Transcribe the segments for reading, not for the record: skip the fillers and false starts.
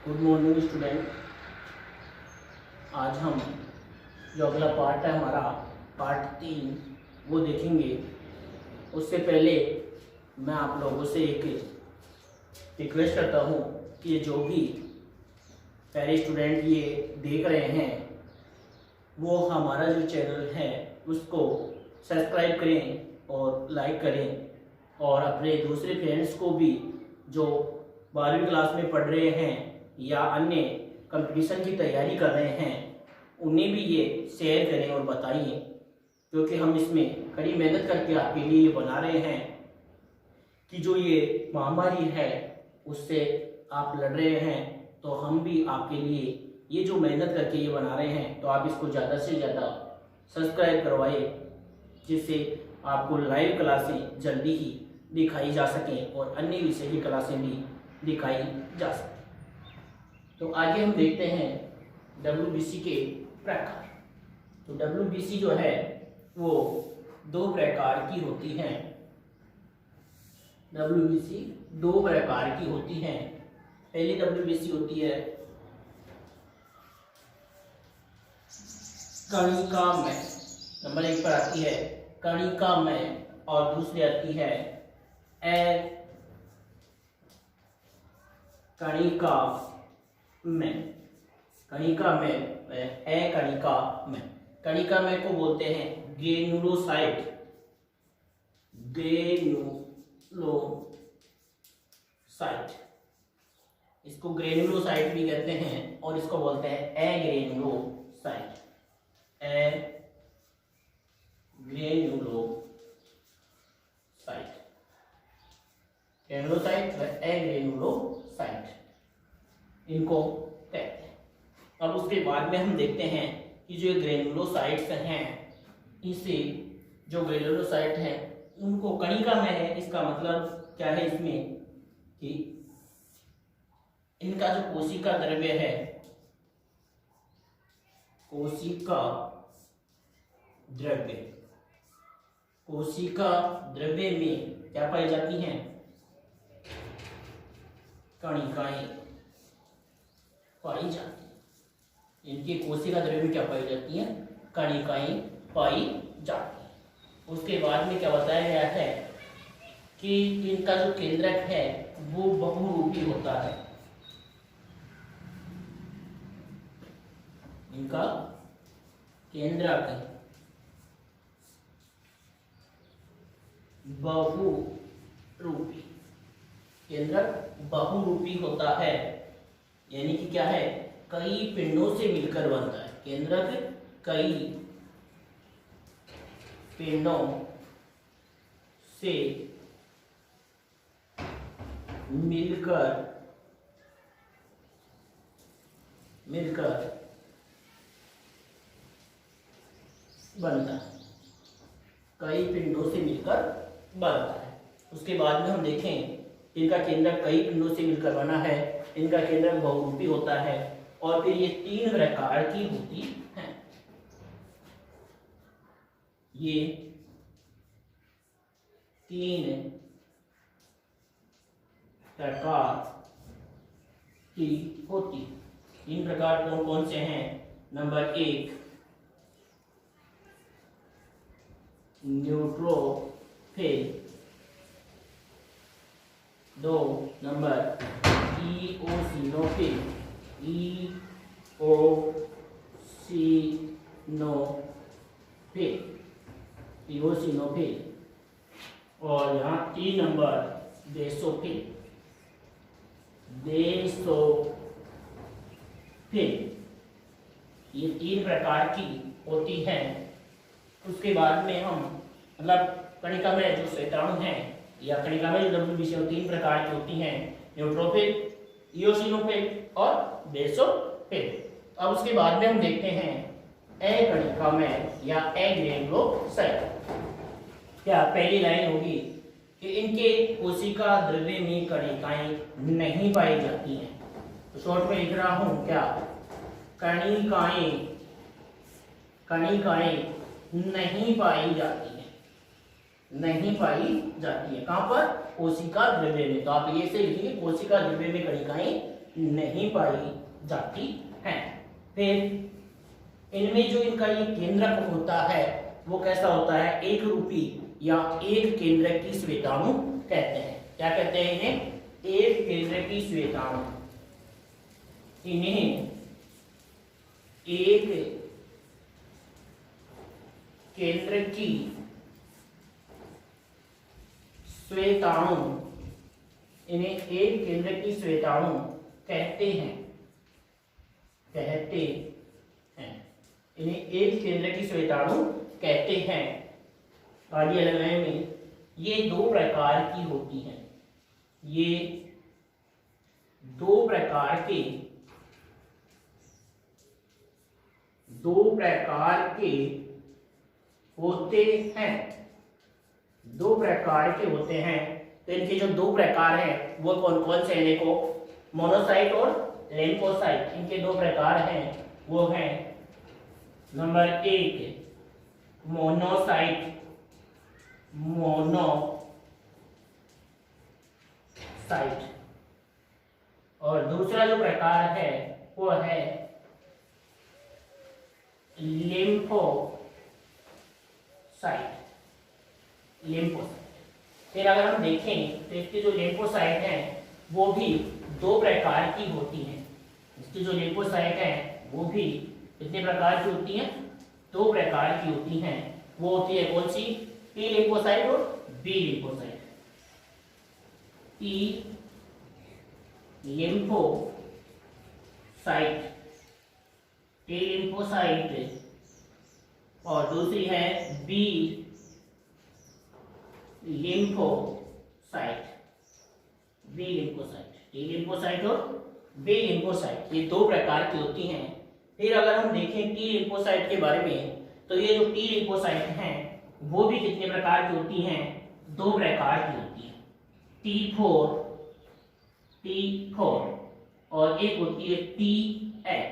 Good morning student. आज हम जो अगला पार्ट है हमारा पार्ट 3 वो देखेंगे। उससे पहले मैं आप लोगों से एक रिक्वेस्ट करता हूँ कि जो भी पहले स्टूडेंट ये देख रहे हैं वो हमारा जो चैनल है उसको सब्सक्राइब करें और लाइक करें और अपने दूसरे फ्रेंड्स को भी जो 12वीं क्लास में पढ़ रहे हैं या अन्य कंपटीशन की तैयारी कर रहे हैं उन्हें भी ये शेयर करें और बताइए, क्योंकि हम इसमें कड़ी मेहनत करके आपके लिए ये बना रहे हैं कि जो ये महामारी है उससे आप लड़ रहे हैं, तो हम भी आपके लिए ये जो मेहनत करके ये बना रहे हैं तो आप इसको ज़्यादा से ज़्यादा सब्सक्राइब करवाइए, जिससे आपको लाइव क्लासें जल्दी ही दिखाई जा सकें और अन्य विषय की क्लासें भी दिखाई जा सकें। तो आगे हम देखते हैं WBC के प्रकार। तो WBC जो है वो 2 प्रकार की होती हैं। WBC 2 प्रकार की होती हैं। पहली WBC होती है कणिकामय, नंबर 1 पर आती है कणिकामय, और दूसरी आती है कणिकामय। कणिकामय कणिकामय को बोलते हैं ग्रेनुलोसाइट। इसको ग्रेनुलोसाइट भी कहते हैं और इसको बोलते हैं एग्रेनुलोसाइट। ग्रेनुलोसाइट व एग्रेनुलोसाइट इनको कहते हैं। अब उसके बाद में हम देखते हैं कि जो ग्रेनुलोसाइट्स हैं, इसे जो ग्रेनुलोसाइट हैं उनको कणिका में है। इसका मतलब क्या है इसमें कि इनका जो कोशिका द्रव्य है, कोशिका द्रव्य में क्या पाई जाती हैं? कणिकाएं पाई जाती हैं। इनके कोशिका द्रव्य में क्या पाई जाती हैं? कणिकाएं पाई जाती हैं। उसके बाद में क्या बताया गया है कि इनका जो केंद्रक है वो बहुरूपी होता है। इनका केंद्रक बहुरूपी होता है, यानी कि क्या है, कई पिंडों से मिलकर बनता है। केंद्रक कई पिंडों से मिलकर बनता है। कई पिंडों से मिलकर बनता है। उसके बाद में हम देखें इनका केंद्रक कई पिंडों से मिलकर बना है, इनका केंद्रक बहुरूपी होता है और फिर ये 3 प्रकार की होती हैं। ये 3 प्रकार की होती। 3 प्रकार कौन कौन से हैं? नंबर 1 न्यूट्रोफिल, 2 नंबर इओसिनोफिल, और यहाँ 3 नंबर बेसोफिल। ये 3 प्रकार की होती हैं। उसके बाद में हम मतलब कणिका में जो श्वेताणु हैं या कणिका में जो WBC 3 प्रकार की होती हैं, न्यूट्रोफिल, इओसिनोफिल और बेसोफिल। अब उसके बाद में हम देखते हैं कणिका में या एग्रेनुलोसाइट। क्या पहली लाइन होगी कि इनके कोशिका द्रव्य में कणिकाएं नहीं पाई जाती हैं। तो शॉर्ट में लिख रहा हूं क्या, कणिकाएं नहीं पाई जाती हैं। कहां पर? कोशिका द्रव्य में। तो आप ये से लिखेंगे कोशिका द्रव्य में कणिकाएं नहीं पाई जाती हैं। फिर इनमें जो इनका ये केंद्रक होता है वो कैसा होता है, एक रूपी या एक केंद्रक की श्वेताणु कहते हैं। क्या कहते हैं इन्हें, एक केंद्रक की श्वेताणु। इन्हें एक केंद्र की श्वेताणु, इन्हें एक केंद्र की श्वेताणु कहते हैं, इन्हें एक केंद्र की श्वेताणु कहते हैं। आगे लगाने में ये दो प्रकार की होती हैं, ये दो प्रकार के होते हैं, दो प्रकार के होते हैं। तो इनके जो दो प्रकार हैं वो कौन कौन से हैं, देखो मोनोसाइट और लिम्फोसाइट। इनके दो प्रकार हैं, वो हैं नंबर 1 मोनोसाइट, और दूसरा जो प्रकार है वो है लिम्फोसाइट। फिर अगर हम देखें तो इसकी जो लिम्फोसाइट है वो भी दो प्रकार की होती हैं। इसकी जो लिम्फोसाइट है वो भी कितने प्रकार की होती हैं, दो प्रकार की होती हैं। वो होती है कौन सी, टी लिम्फोसाइट और बी लिम्फोसाइट। टी लिम्फोसाइट और दूसरी है बी लिम्फोसाइट। टी लिम्फोसाइट और बी लिम्फोसाइट, ये दो प्रकार की होती हैं। फिर अगर हम देखें टी लिम्फोसाइट के बारे में, तो ये जो टी लिम्फोसाइट हैं वो भी कितने प्रकार की होती हैं, दो प्रकार की होती हैं। T4 और एक होती है T8।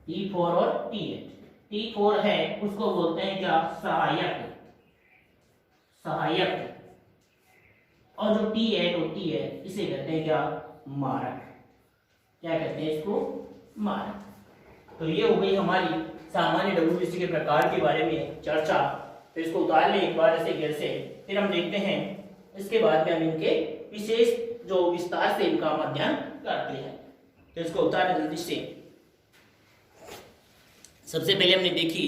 T4 और T8। T4 है उसको बोलते हैं क्या, सहायक। और जो T8 होती है इसे कहते हैं क्या, मारक। क्या कहते हैं इसको, मारक। तो ये हो गई हमारी सामान्य WBC के प्रकार के बारे में चर्चा। तो इसको उतार लें एक बार ऐसे घेर से, फिर हम देखते हैं इसके बाद में हम इनके विशेष जो विस्तार से इनका हम अध्ययन करते हैं। तो इसको उतारें जल्दी से। सबसे पहले हमने देखी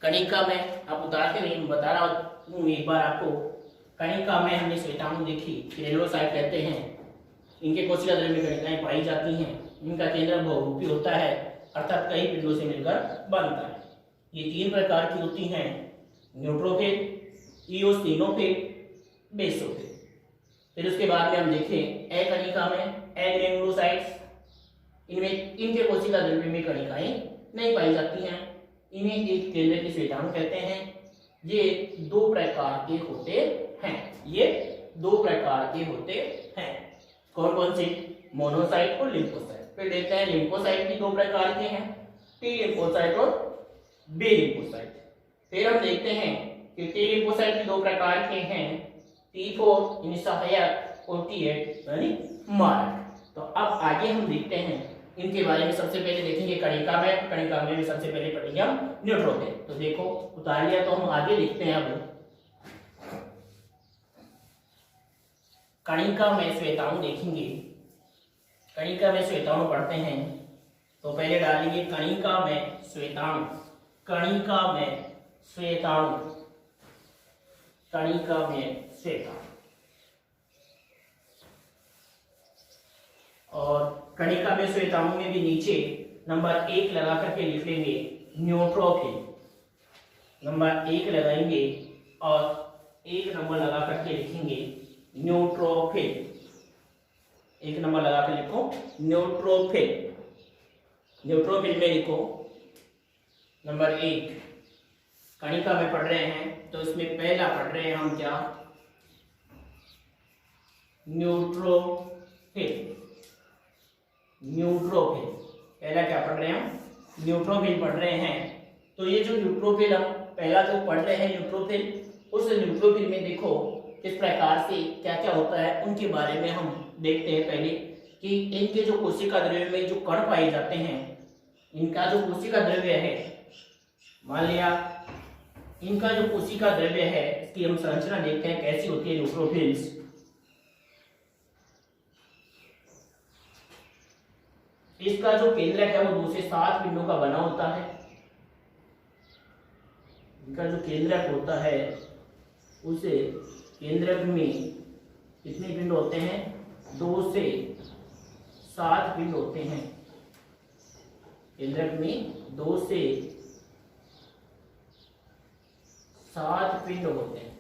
कणिका में, आप उतार के नहीं, बता रहा हूँ एक बार आपको। कणिका में हमने श्वेताणु देखी, ग्रेनुलोसाइट कहते हैं। इनके कोशिका द्रव्य में कणिकाएं पाई जाती हैं। इनका केंद्र बहुरूपी होता है, अर्थात कई पिंडों से मिलकर बनता है। ये तीन प्रकार की होती हैं, न्यूट्रोफिल, इओसिनोफिल, बेसोफिल। फिर उसके बाद में हम देखें अकणिका में एग्रेनुलोसाइट्स, इनमें इनके कोशिका द्रव्य में कणिकाएं नहीं पाई जाती हैं। इन्हें एक केंद्र की श्वेताणु कहते हैं। ये दो प्रकार के होते हैं, कौन कौन से, मोनोसाइट और लिम्फोसाइट। फिर देखते हैं लिम्फोसाइट भी दो प्रकार के हैं, टी लिम्फोसाइट और बी लिम्फोसाइट। फिर हम देखते हैं कि टी लिम्फोसाइट भी दो प्रकार के हैं, T4 यानी सहायक और T8 यानी मारक। तो अब आगे हम देखते हैं इनके बारे में। सबसे पहले देखेंगे कणिका में भी सबसे पहले पढ़ेंगे हम न्यूट्रोफिल। तो देखो उतार लिया, तो हम आगे देखते हैं। अब कणिका में श्वेताणु देखेंगे, कणिका में श्वेताणु पढ़ते हैं। तो पहले डालेंगे कणिका में श्वेताणु, और कणिका में श्वेताणु में भी नीचे नंबर 1 लगा करके लिख लेंगे न्यूट्रोफिल। नंबर 1 लगाएंगे और 1 नंबर लगा करके लिखेंगे न्यूट्रोफिल। 1 नंबर लगा कर लिखो न्यूट्रोफिल। न्यूट्रोफिल में लिखो नंबर 1। कणिका में पढ़ रहे हैं तो इसमें पहला पढ़ रहे हैं हम क्या, न्यूट्रोफिल। पहला क्या पढ़ रहे हैं हम, न्यूट्रोफिल पढ़ रहे हैं। तो ये जो न्यूट्रोफिल हम पहला जो पढ़ रहे हैं न्यूट्रोफिल, उस न्यूट्रोफिल में देखो किस प्रकार से क्या क्या होता है उनके बारे में हम देखते हैं पहले कि इनके जो कोशिका द्रव्य में जो कण पाए जाते हैं, इनका जो कोशिका द्रव्य है, मान लिया इनका जो कोशिका द्रव्य है, इसकी हम संरचना देखते हैं कैसी होती है न्यूट्रोफिल्स। इसका जो केंद्रक है वो 2 से 7 पिंडों का बना होता है। इनका जो केंद्रक होता है उसे केंद्रक में कितने पिंड होते हैं? 2 से 7 पिंड होते हैं। केंद्रक में 2 से 7 पिंड होते हैं।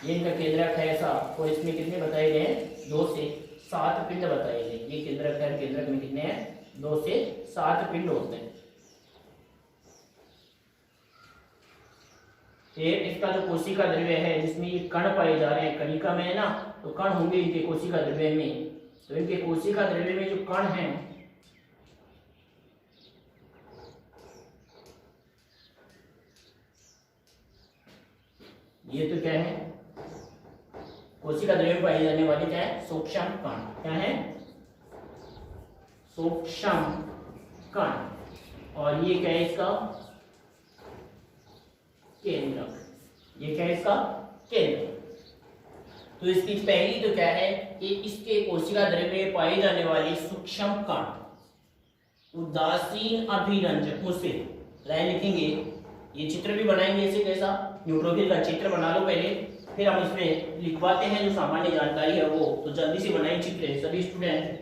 ये इनका केंद्रक है ऐसा, और इसमें कितने बताए गए हैं? 2 से 7 पिंड बताए गए। ये केंद्रक है, केंद्रक में कितने हैं? 2 से 7 पिंड होते हैं। फिर इसका जो कोशिका द्रव्य है जिसमें ये कण पाए जा रहे हैं, कणिका में है ना, तो कण होंगे इनके कोशिका द्रव्य में। तो इनके कोशिका द्रव्य में जो कण हैं, ये तो क्या है? कोशिका द्रव्य में पाई जाने वाली क्या है? सूक्ष्म कण। क्या है? सूक्ष्म कण। और ये क्या है? इसका केंद्रक। ये क्या है? इसका केंद्रक। तो इसकी पहली तो क्या है कि इसके कोशिका द्रव्य में पाए जाने वाले सूक्ष्म कण उदासीन अभिरंजकों से, लाइन लिखेंगे, ये चित्र भी बनाएंगे ऐसे कैसा, न्यूट्रोफिल का चित्र बना लो पहले, फिर हम इसमें लिखवाते हैं जो सामान्य जानकारी है वो। तो जल्दी से बनाइए चित्र सभी स्टूडेंट,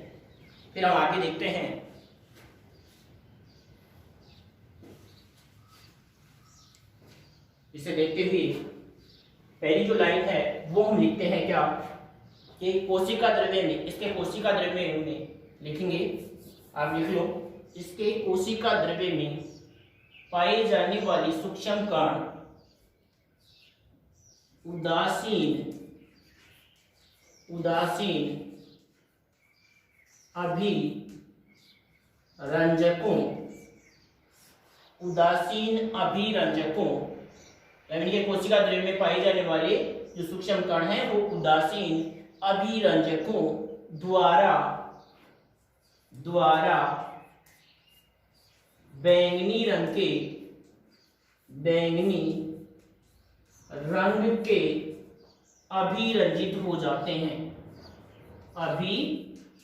फिर हम आगे देखते हैं। इसे देखते हुए पहली जो लाइन है वो हम लिखते हैं क्या कि कोशिका द्रव्य में, इसके कोशिका द्रव्य में लिखेंगे, आप लिख लो, इसके कोशिका द्रव्य में पाई जाने वाली सूक्ष्म कण उदासीन अभिरंजकों यानी कि कोशिका द्रव्य में पाए जाने वाले जो सूक्ष्म कण हैं वो उदासीन अभिरंजकों द्वारा बैंगनी रंग के अभिरंजित हो जाते हैं।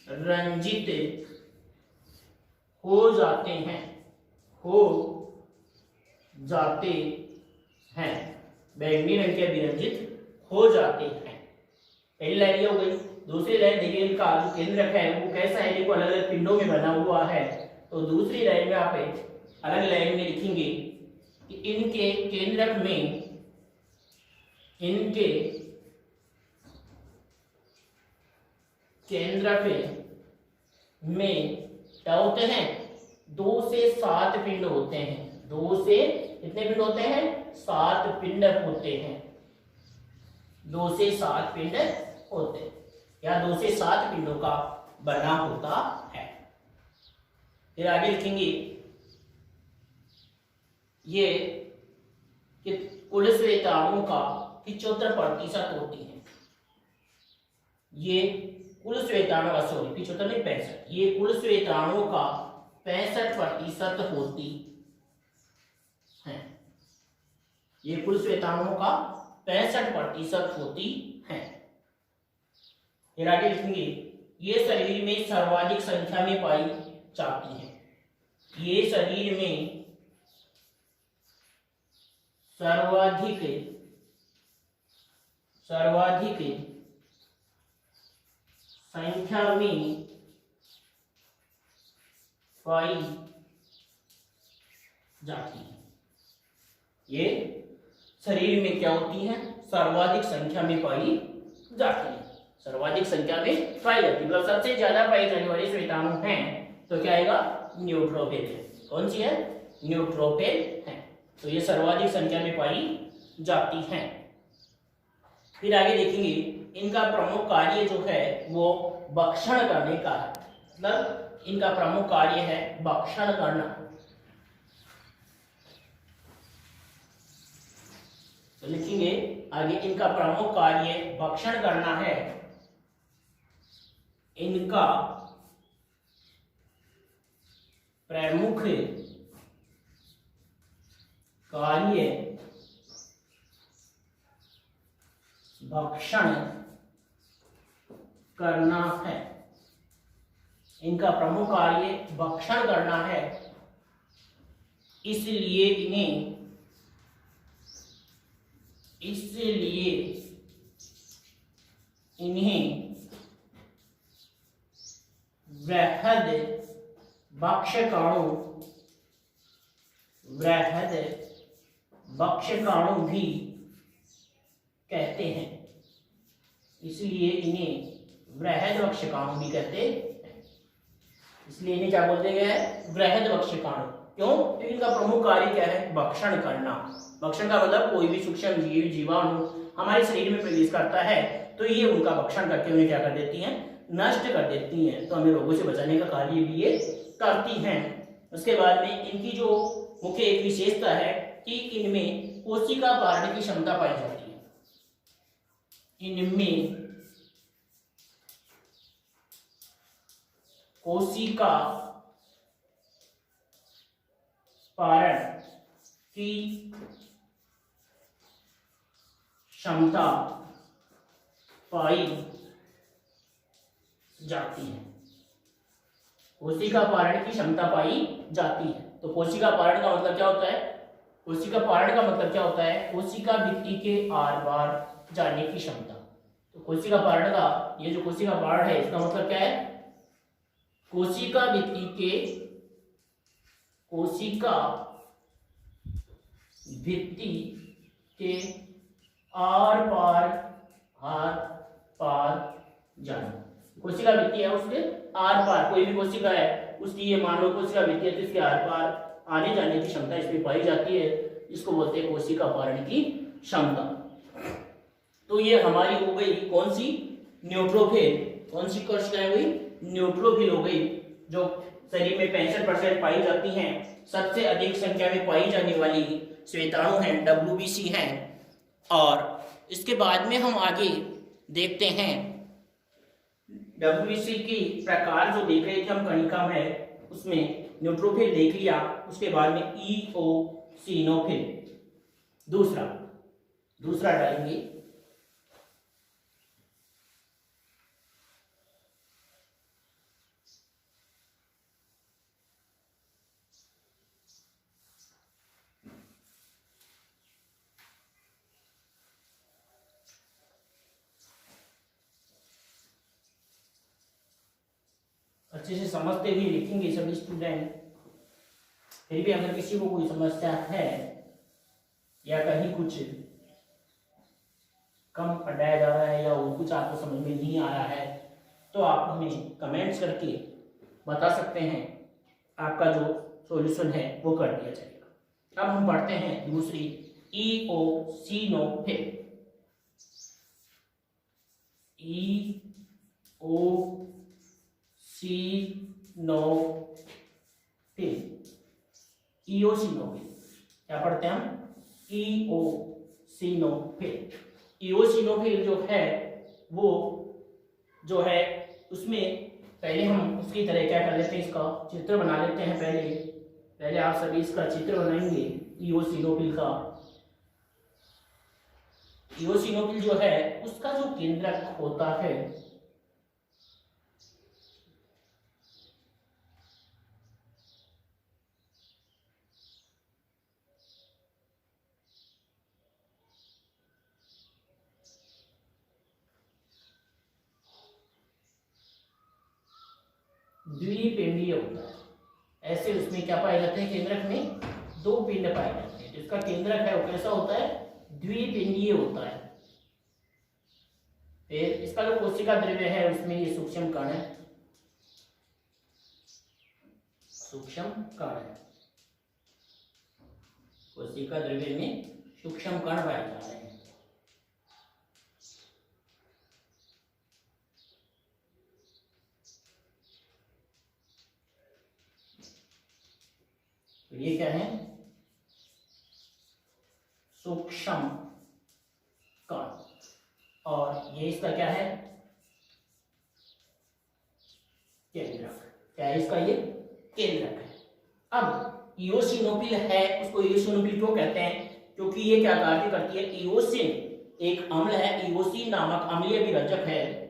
अभिरंजित हो जाते हैं। बैंगनी रंग के अभिरंजित हो जाते हैं। पहली लाइन ये हो गई। दूसरी लाइन देखिए, इनका जो केंद्रक है वो कैसा है? देखो अलग अलग पिंडों में बना हुआ है। तो दूसरी लाइन में आप अलग लाइन में लिखेंगे कि इनके केंद्रक में क्या होते हैं? 2 से 7 पिंड होते हैं। 2 से कितने पिंड होते हैं? 7 पिंड होते हैं। 2 से 7 पिंड होते हैं, या 2 से 7 पिंडों का बना होता है। फिर आगे लिखेंगे ये कि कुल श्वेताणुओं का 75% होती है। ये कुल श्वेताणु का 75 नहीं 65, ये कुल श्वेताणुओं का 65% होती है। ये कुल श्वेताणुओं का 65% होती है। फिर आगे लिखेंगे ये शरीर में सर्वाधिक संख्या में पाई जाती है। ये शरीर में सर्वाधिक संख्या में पाई जाती है। ये शरीर में क्या होती है? सर्वाधिक संख्या में पाई जाती है। सर्वाधिक संख्या में पाई जाती है, मतलब सबसे ज्यादा पाई जाने वाली श्वेताणु हैं तो क्या आएगा? न्यूट्रोफिल है। कौन सी है? न्यूट्रोफिल है। तो ये सर्वाधिक संख्या में पाई जाती हैं। फिर आगे देखेंगे इनका प्रमुख कार्य जो है वो भक्षण करने का है। मतलब इनका प्रमुख कार्य है भक्षण करना। तो लिखेंगे आगे इनका प्रमुख कार्य भक्षण करना है। इनका प्रमुख कार्य भक्षण करना है। इनका प्रमुख कार्य भक्षण करना है, इसलिए इन्हें वृहद भक्षकाणु भी कहते हैं। इसलिए इन्हें वृहद भक्षकाणु भी कहते हैं। इसलिए इन्हें क्या बोलते हैं? वृहद भक्षकाणु। क्यों? क्योंकि इनका प्रमुख कार्य क्या है? भक्षण करना। भक्षण का मतलब कोई भी सूक्ष्म जीव, जीवाणु हमारे शरीर में प्रवेश करता है तो ये उनका भक्षण करके उन्हें क्या कर देती हैं? नष्ट कर देती हैं। तो हमें रोगों से बचाने का कार्य भी ये करती हैं। उसके बाद में इनकी जो मुख्य एक विशेषता है कि इनमें कोशिका पारण की क्षमता पाई जाती है। इनमें कोशिका पारण की क्षमता पाई जाती है। कोशिका पारण की क्षमता पाई जाती है। तो कोशिका पारण का मतलब क्या होता है? कोशिका पारण का मतलब क्या होता है? कोशिका भित्ति के आर पार जाने की क्षमता। तो कोशिका पारण का ये जो कोशिका पारण है इसका मतलब क्या है? कोशिका भित्ति के आर पार जाना। कोशिका भित्ति है उसके आर पार, कोई भी कोशिका है उसकी ये मान लो कोशिका भित्ति है तो इसके आर पार आने जाने की क्षमता इसमें पाई जाती है। इसको बोलते हैं कोशिका पारण की क्षमता। तो ये हमारी हो गई कौन सी? न्यूट्रोफिल। कौन सी कोशिकाएं हुई? न्यूट्रोफिल हो गई, जो शरीर में 65% पाई जाती हैं। सबसे अधिक संख्या में पाई जाने वाली श्वेताणु हैं, WBC हैं। और इसके बाद में हम आगे देखते हैं WBC की प्रकार जो देख रहे थे हम कणिका में, उसमें न्यूट्रोफिल देख लिया। उसके बाद में इओसिनोफिल दूसरा डालेंगे। अच्छे से समझते हुए लिखेंगे सभी स्टूडेंट। फिर भी अगर किसी को कोई समस्या है या कहीं कुछ कम पढ़ाया जा रहा है या वो कुछ आपको समझ में नहीं आ रहा है तो आप हमें कमेंट्स करके बता सकते हैं। आपका जो सॉल्यूशन है वो कर दिया जाएगा। अब हम पढ़ते हैं दूसरी इओसिनोफिल। इओसिनोफिल क्या पढ़ते हैं हम? इओसिनोफिल। इओसिनोफिल जो है वो जो है उसमें पहले हम उसकी तरह क्या कर लेते हैं? इसका चित्र बना लेते हैं। पहले आप सभी इसका चित्र बनाएंगे इओसिनोफिल का। इओसिनोफिल जो है उसका जो केंद्रक होता है द्विपिंडीय होता है। ऐसे उसमें क्या पाए जाते हैं? केंद्रक में 2 पिंड पाए जाते हैं। जिसका केंद्रक है वो कैसा होता है? द्विपिंडीय होता है। फिर इसका जो कोशिका द्रव्य है उसमें ये सूक्ष्म कण है। कोशिका द्रव्य में सूक्ष्म कण पाए जा रहे हैं। तो ये क्या है? सूक्ष्म कण। और ये इसका क्या है? केंद्रक। क्या है इसका? ये केंद्रक है। अब इओसिनोफिल है, उसको इओसिनोफिल क्यों कहते हैं? क्योंकि ये क्या कार्य करती है? इओसिन एक अम्ल है, इओसिन नामक अम्लीय विरंजक है।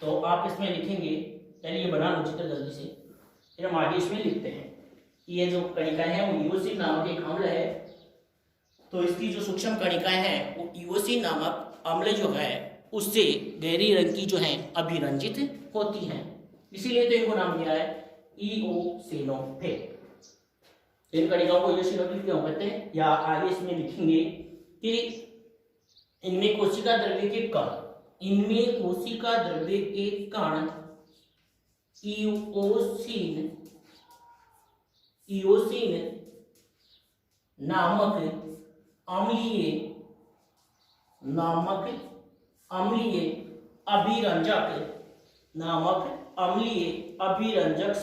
तो आप इसमें लिखेंगे, चलिए बना लो चित्र जल्दी से, फिर हम आगे इसमें लिखते हैं कि ये जो कणिकाएं हैं वो इओसिन नामक एक अम्ल है। तो इसकी जो सूक्ष्म कणिकाएं हैं वो इओसिन नामक अम्ल जो है उससे गहरी रंग की जो है अभिरंजित होती हैं, इसीलिए तो इनको नाम दिया है इओसिनोफिल। इन कणिकाओं को इओसिनोफिल क्यों कहते हैं? या आगे इसमें लिखेंगे कि इनमें कोशिका द्रव्य के कण, इनमें कोशिका द्रव्य के कण इओसिन नामक अम्लीय अभिरंजक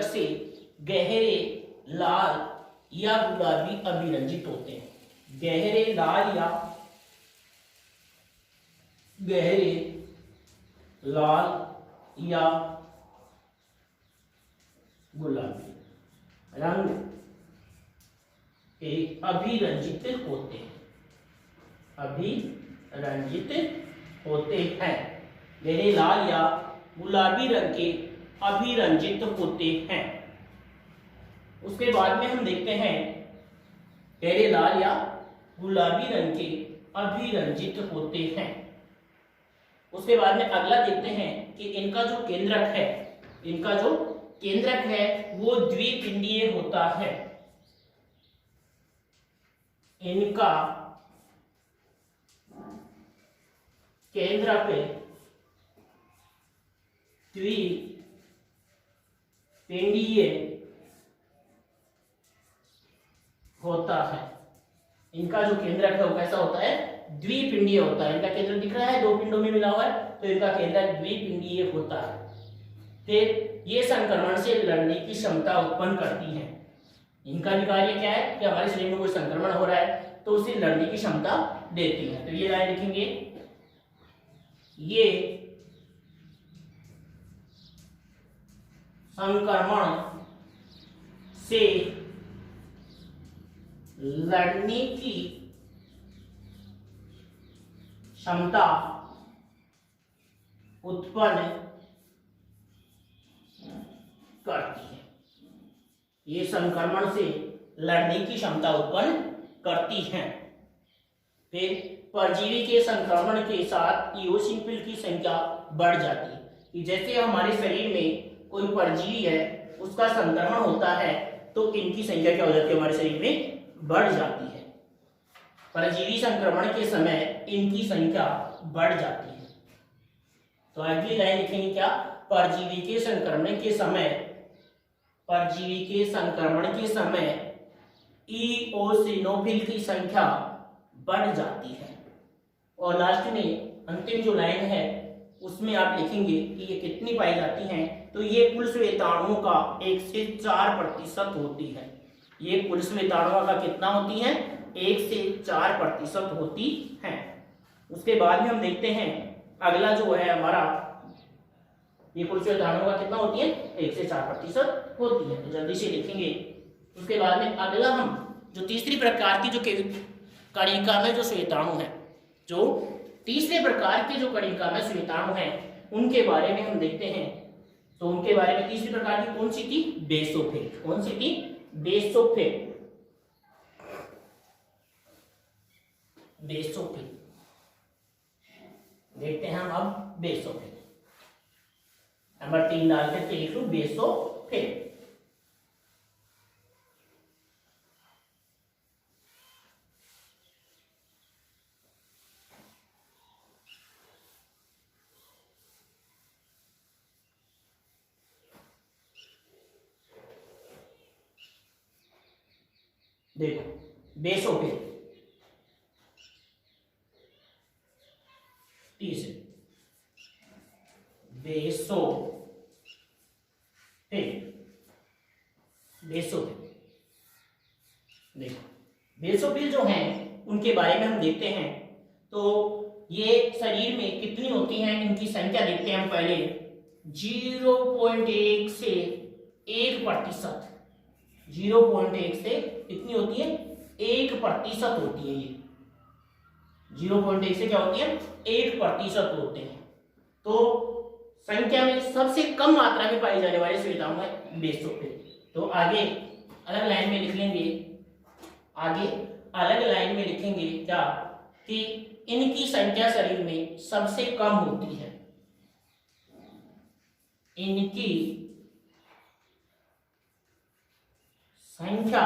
से गहरे लाल या गुलाबी अभिरंजित होते हैं। गहरे लाल या गुलाबी रंग के अभिरंजित होते हैं। गहरे लाल या गुलाबी रंग के अभिरंजित होते हैं। उसके बाद में हम देखते हैं गहरे लाल या गुलाबी रंग के अभिरंजित होते हैं। उसके बाद में अगला देखते हैं कि इनका जो केंद्रक है वो द्विपिंडीय होता है। इनका केंद्रक द्विपिंडीय होता है। इनका जो केंद्रक है वो कैसा होता है? द्विपिंडीय होता है। इनका केंद्र दिख रहा है, दो पिंडों में मिला हुआ है, तो इनका केंद्रक द्विपिंडीय होता है। फिर ये संक्रमण से लड़ने की क्षमता उत्पन्न करती हैं। इनका भी कार्य क्या है कि हमारे शरीर में कोई संक्रमण हो रहा है तो उसे लड़ने की क्षमता देती है। तो ये लाइन लिखेंगे, ये संक्रमण से लड़ने की क्षमता उत्पन्न करती है। ये संक्रमण से लड़ने की क्षमता उत्पन्न करती हैं। फिर परजीवी के संक्रमण के साथ इओसिनोफिल की संख्या बढ़ जाती है। कि जैसे हमारे शरीर में कोई परजीवी है उसका संक्रमण होता है तो इनकी संख्या क्या हो जाती है? हमारे शरीर में बढ़ जाती है। परजीवी संक्रमण के समय इनकी संख्या बढ़ जाती है। तो अगली लाइन लिखेंगे क्या? परजीवी के संक्रमण के समय इओसिनोफिल की संख्या बढ़ जाती है। और लास्ट में अंतिम जो लाइन है उसमें आप लिखेंगे कि ये कितनी पाई जाती हैं। तो ये कुल श्वेताणुओं का 1 से 4% होती है। ये कुल श्वेताणुओं का कितना होती है? 1 से 4% होती हैं। उसके बाद में हम देखते हैं अगला जो है हमारा, ये कुल श्वेताणुओं का कितना होती है? 1 से 4% होती है। तो जल्दी से लिखेंगे। उसके बाद में अगला हम जो तीसरी प्रकार की जो कणिका में जो श्वेताणु है, जो तीसरे प्रकार के जो कणिका में श्वेताणु हैं उनके बारे में हम देखते हैं। तो उनके बारे में तीसरी प्रकार की कौन सी थी? बेसोफिल। कौन सी थी? बेसोफिल। देखते हैं हम अब बेसोफिल। नंबर 3 डाल करके लिख लो बेसोफिल। देखो बेसोफिल तीसरे बेसोफिल देखो बेसोफिल जो हैं उनके बारे में हम देखते हैं। तो ये शरीर में कितनी होती हैं, इनकी संख्या देखते हैं हम पहले। 0.1 से 1%, 0.1 से कितनी होती है, 1% होती है। ये 0.1 से क्या होती है, 1% होते हैं। तो संख्या में सबसे कम मात्रा में पाई जाने वाली सुविधाओं है बेसोफिल। तो आगे अलग लाइन में लिख लेंगे, आगे अलग लाइन में लिखेंगे क्या, कि इनकी संख्या शरीर में सबसे कम होती है। इनकी संख्या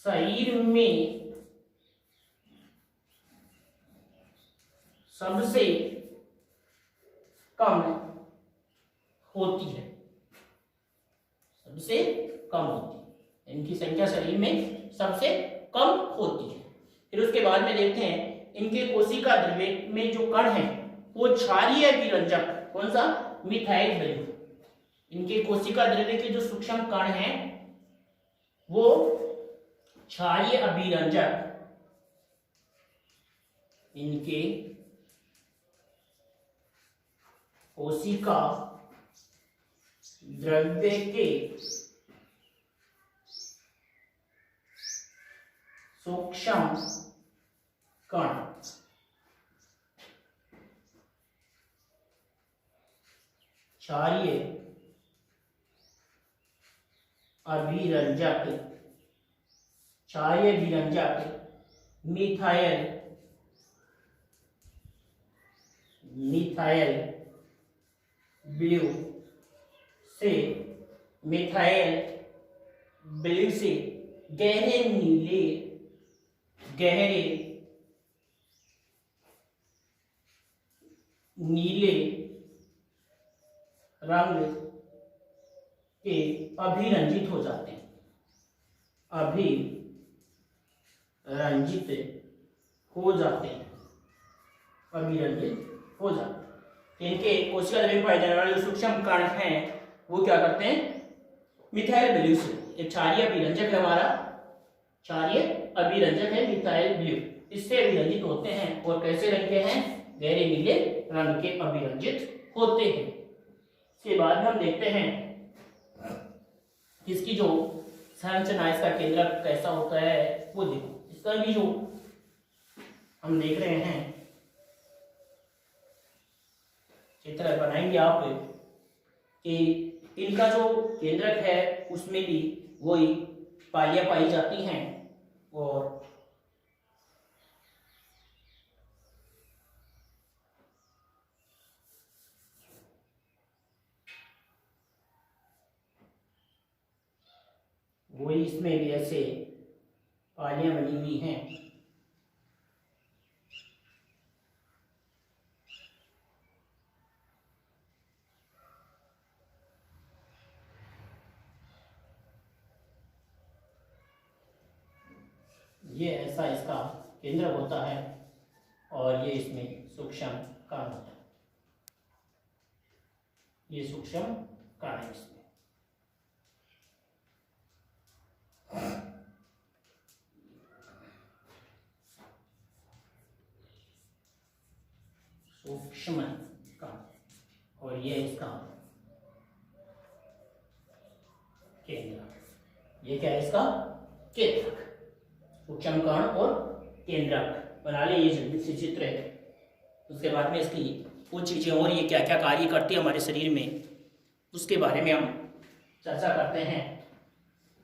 शरीर में सबसे कम होती है, सबसे कम होती है। इनकी संख्या शरीर में सबसे कम होती है। फिर उसके बाद में देखते हैं इनके कोशिका द्रव्य में जो कण है वो क्षारीय अभिरंजक, कौन सा, मिथाइल ब्लू। इनके कोशिका द्रव्य के जो सूक्ष्म कण हैं वो क्षारीय अभिरंजक, इनके कोशिका द्रव्य के सूक्ष्म कण क्षारीय अभिरंजक, क्षारीय अभिरंजक मिथाइल ब्लू से, मिथाइल ब्लू से गहरे नीले रंग के अभिरंजित हो जाते हैं, अभिरंजित हो जाते हैं, अभिरंजित हो जाते हैं। इनके कोशिका द्रव्य में पाए जाने वाले जो सूक्ष्म कण हैं वो क्या करते हैं, मिथाइल ब्लू से, एक क्षारीय अभिरंजक है हमारा, क्षारीय अभिरंजक है मिथाइल ब्लू, इससे अभिरंजित होते हैं। और कैसे रंग के हैं, गहरे नीले रंग के अभिरंजित होते हैं। इसके बाद हम देखते हैं इसकी जो संरचना, इसका केंद्रक कैसा होता है वो देखो। इसका भी जो हम देख रहे हैं चित्र बनाएंगे आप, कि इनका जो केंद्रक है उसमें भी वही पालियां पाई जाती हैं। और वही इसमें भी ऐसे पालियां बनी हुई हैं। ये ऐसा इसका केंद्र होता है और ये इसमें सूक्ष्म कण होता है, ये सूक्ष्म कण है इसमें। सूक्ष्म कण, और ये इसका केंद्र, ये क्या है इसका केंद्रक, सूक्ष्म कण और केंद्रक बना ले, ये जल्दी से चित्र है। उसके बाद में इसकी कुछ चीजें और ये क्या क्या कार्य करती है हमारे शरीर में उसके बारे में हम चर्चा करते हैं,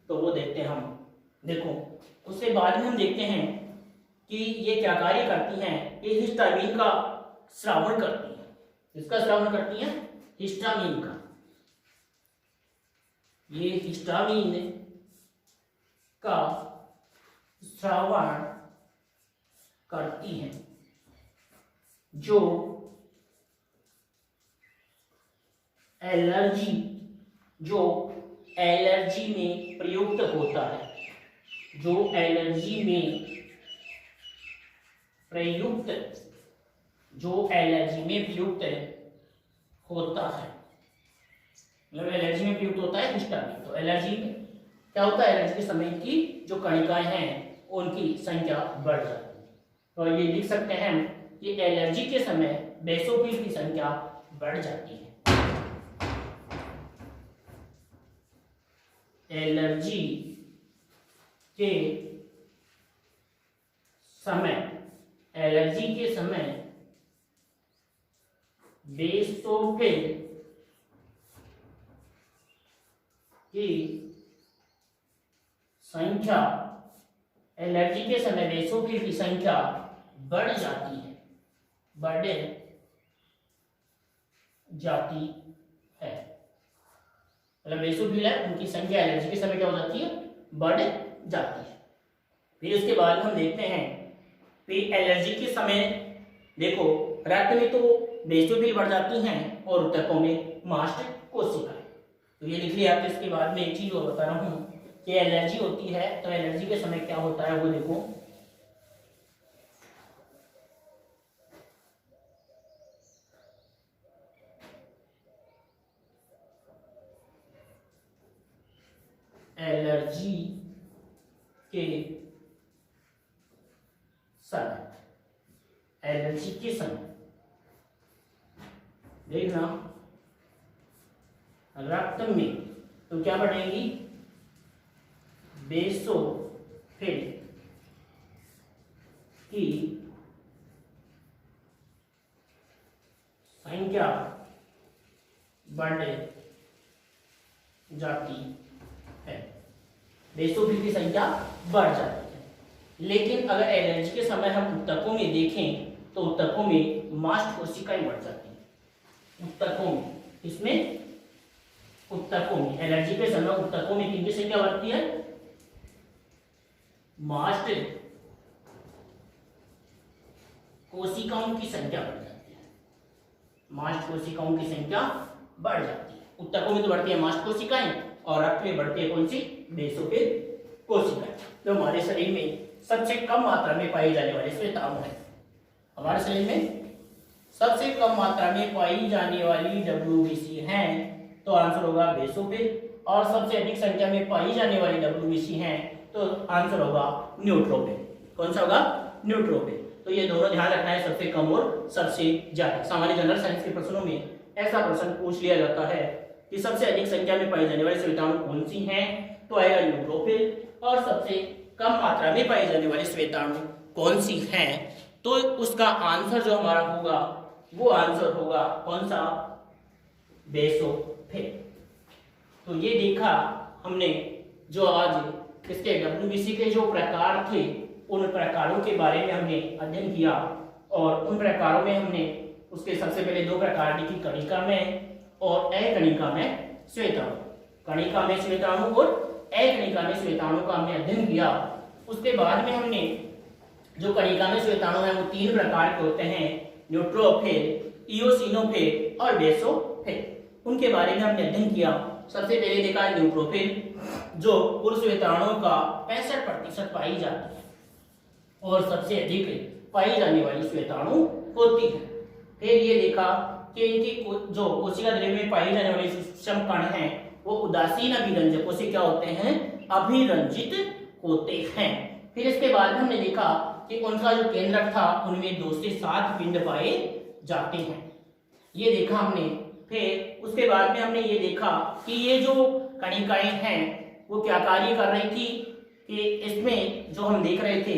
तो वो देखते हैं हम। देखो उसके बाद में हम देखते हैं कि ये क्या कार्य करती हैं। ये हिस्टामिन का श्रावण करती है। किसका श्रावण करती है, हिस्टामिन का। ये हिस्टामिन का श्रावण करती हैं, जो एलर्जी में प्रयुक्त होता है, जो एलर्जी में प्रयुक्त होता है, मतलब एलर्जी में प्रयुक्त होता है हिस्टामिन। तो एलर्जी में क्या होता है, एलर्जी के समय की जो कणिकाएं हैं उनकी संख्या बढ़ जाती है। तो ये लिख सकते हैं हम कि एलर्जी के समय बेसोफिल की संख्या बढ़ जाती है। एलर्जी के समय बेसोफिल की संख्या एलर्जी के समय बेसोफिल की संख्या बढ़ जाती है मतलब बेसोफिल है उनकी संख्या एलर्जी के समय क्या हो जाती है, बढ़ जाती है। फिर उसके बाद हम देखते हैं कि एलर्जी के समय देखो रक्त में तो बेसोफिल बढ़ जाती हैं और ऊतकों में मास्ट कोशिकाएं। तो ये लिख लिया। तो इसके बाद में एक चीज और बता रहा हूँ कि एलर्जी होती है तो एलर्जी के समय क्या होता है वो देखो। एलर्जी के समय देखना रक्त में तो क्या बढ़ेगी, बेसोफिल की संख्या बढ़ जाती है। बेसोफिल की संख्या बढ़ जाती है। लेकिन अगर एलर्जी के समय हम ऊतकों में देखें तो ऊतकों में मास्ट कोशिकाएं बढ़ जाती हैं। ऊतकों में, इसमें ऊतकों में एलर्जी के समय ऊतकों में किनकी संख्या बढ़ती है, मास्ट कोशिकाओं की संख्या बढ़ जाती है। मास्ट कोशिकाओं की संख्या बढ़ जाती है। ऊतकों में तो बढ़ती है मास्ट कोशिकाएं और रक्त में बढ़ती है कौन सी, बेसोफिल कोशिकाएं। तो हमारे शरीर में सबसे कम मात्रा में पाई जाने वाले श्वेताणु है। हमारे शरीर में सबसे कम मात्रा में पाई जाने वाली WBC है तो आंसर होगा बेसोफिल, और सबसे अधिक संख्या में पाई जाने वाली WBC है तो आंसर होगा न्यूट्रोफिल। कौन सा होगा, न्यूट्रोफिल। तो ये दोनों ध्यान रखना है, सबसे कम और सबसे ज्यादा। सामान्य जनरल साइंस के प्रश्नों में ऐसा प्रश्न पूछ लिया जाता है कि सबसे अधिक संख्या में पाई जाने वाली श्वेताणु कौन सी हैं, तो आएगा न्यूट्रोफिल, और सबसे कम मात्रा में पाई जाने वाली श्वेताणु कौन सी हैं, तो उसका आंसर जो हमारा होगा वो आंसर होगा कौन सा, बेसोफिल। तो ये देखा हमने जो आज इसके WBC के जो प्रकार थे उन प्रकारों के बारे में हमने अध्ययन किया, और उन प्रकारों में हमने उसके सबसे पहले दो प्रकार लिखी, कणिका में और अकणिका में श्वेताणु। कणिका में श्वेताणु और अकणिका में श्वेताणु का हमने अध्ययन किया। उसके बाद में हमने जो कणिका में श्वेताणु है वो तीन प्रकार के होते हैं, न्यूट्रोफिल, इओसिनोफिल और बेसोफिल। उनके बारे में हमने अध्ययन किया। सबसे पहले देखा न्यूट्रोफिल जो कुल श्वेताणुओं का 65% पाई जाती है और सबसे अधिक पाई जाने वाली श्वेताणु होती है। फिर ये देखा कि इनकी जो कोशिका द्रव्य में पाई जाने वाली सूक्ष्म कण हैं वो उदासीन अभिरंजकों से क्या होते हैं, अभिरंजित होते हैं। फिर इसके बाद हमने देखा कि उनका जो केंद्रक था उनमें 2 से 7 पिंड पाए जाते हैं, ये देखा हमने। फिर उसके बाद में हमने ये देखा कि ये जो कणिकाएं हैं वो क्या कार्य कर रही थी, कि इसमें जो हम देख रहे थे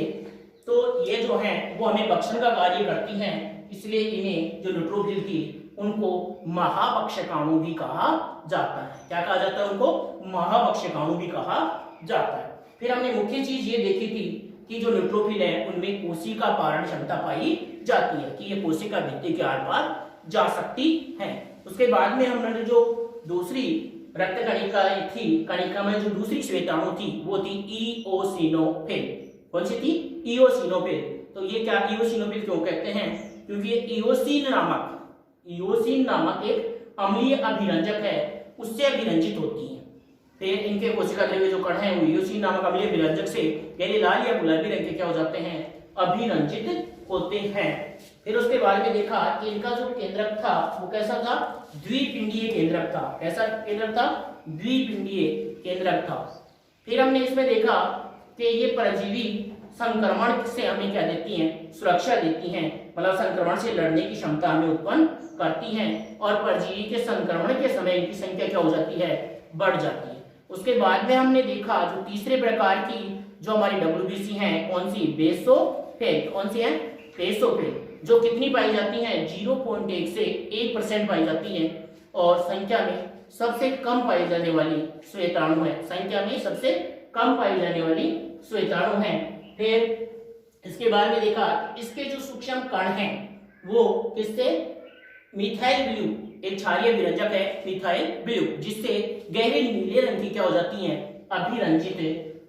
तो ये जो है वो हमें भक्षण का कार्य करती हैं, इसलिए इन्हें जो न्यूट्रोफिल थी उनको महाभक्षकाणु भी कहा जाता है। क्या कहा जाता है उनको, महाभक्षकाणु भी कहा जाता है। फिर हमने मुख्य चीज ये देखी थी कि जो न्यूट्रोफिल है उनमें कोशिका पारण क्षमता पाई जाती है, कि ये कोशिका भित्ति के आर पार जा सकती है। उसके बाद में हमने जो दूसरी रक्त कणिकाएं थी, कणिका में जो दूसरी श्वेताणु थी वो थी इओसिनोफिल। कौन सी थी, इओसिनोफिल। तो ये क्या इओसिनोफिल क्यों कहते हैं, क्योंकि ये इओसिन नामक एक अम्लीय अभिरंजक है, उससे अभिरंजित होती है। फिर इनके कोशिका द्रव्य जो कण हैं वो इओसिन नामक अम्लीय अभिरंजक से यानी लाल या गुलाबी रंग के क्या हो जाते हैं, अभिरंजित होते हैं। फिर उसके बाद में देखा कि इनका जो केंद्रक था वो कैसा था, द्विपिंडीय केंद्रक था। कैसा केंद्रक था, द्विपिंडीय केंद्रक था। फिर हमने इसमें देखा कि ये परजीवी संक्रमण से हमें क्या देती हैं, सुरक्षा देती हैं, मतलब संक्रमण से लड़ने की क्षमता हमें उत्पन्न करती हैं, और परजीवी के संक्रमण के समय इनकी संख्या क्या हो जाती है, बढ़ जाती है। उसके बाद में हमने देखा जो तीसरे प्रकार की जो हमारी WBC है, कौन सी, बेसोफिल, कौन सी है, बेसोफिल, जो कितनी पाई जाती है, 0.1 से 1% पाई जाती है, और संख्या में सबसे कम पाई जाने वाली श्वेताणु है, संख्या में सबसे कम पाई जाने वाली श्वेताणु है। फिर इसके बाद में देखा इसके जो सूक्ष्म कण हैं वो किससे, मिथाइल ब्लू, एक क्षारीय विरंजक है मिथाइल ब्लू, जिससे गहरे नीले रंग की क्या हो जाती हैं, अभिरंजित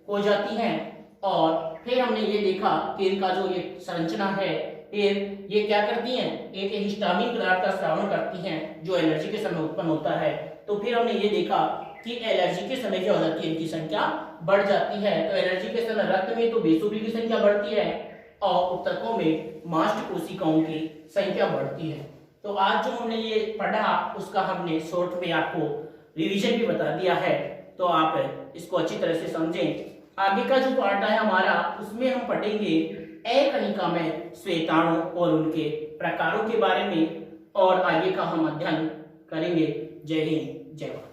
हो जाती हैं। और फिर हमने ये देखा कि इनका जो ये संरचना है, फिर ये क्या करती हैं, एक हिस्टामिन पदार्थ का स्रावन करती हैं जो एलर्जी के समय उत्पन्न होता है। तो फिर हमने ये देखा कि एलर्जी के समय क्या हो जाती है, इनकी संख्या बढ़ जाती है। तो एलर्जी के समय रक्त में तो बेसोफिल की संख्या बढ़ती है और उत्तकों में मास्ट कोशिकाओं की संख्या बढ़ती है। तो आज जो हमने ये पढ़ा उसका हमने शॉर्ट में आपको रिवीजन भी बता दिया है, तो आप इसको अच्छी तरह से समझें। आगे का जो पार्ट है हमारा, उसमें हम पढ़ेंगे अकणिका में श्वेताणु और उनके प्रकारों के बारे में, और आगे का हम अध्ययन करेंगे। जय हिंद, जय भारत।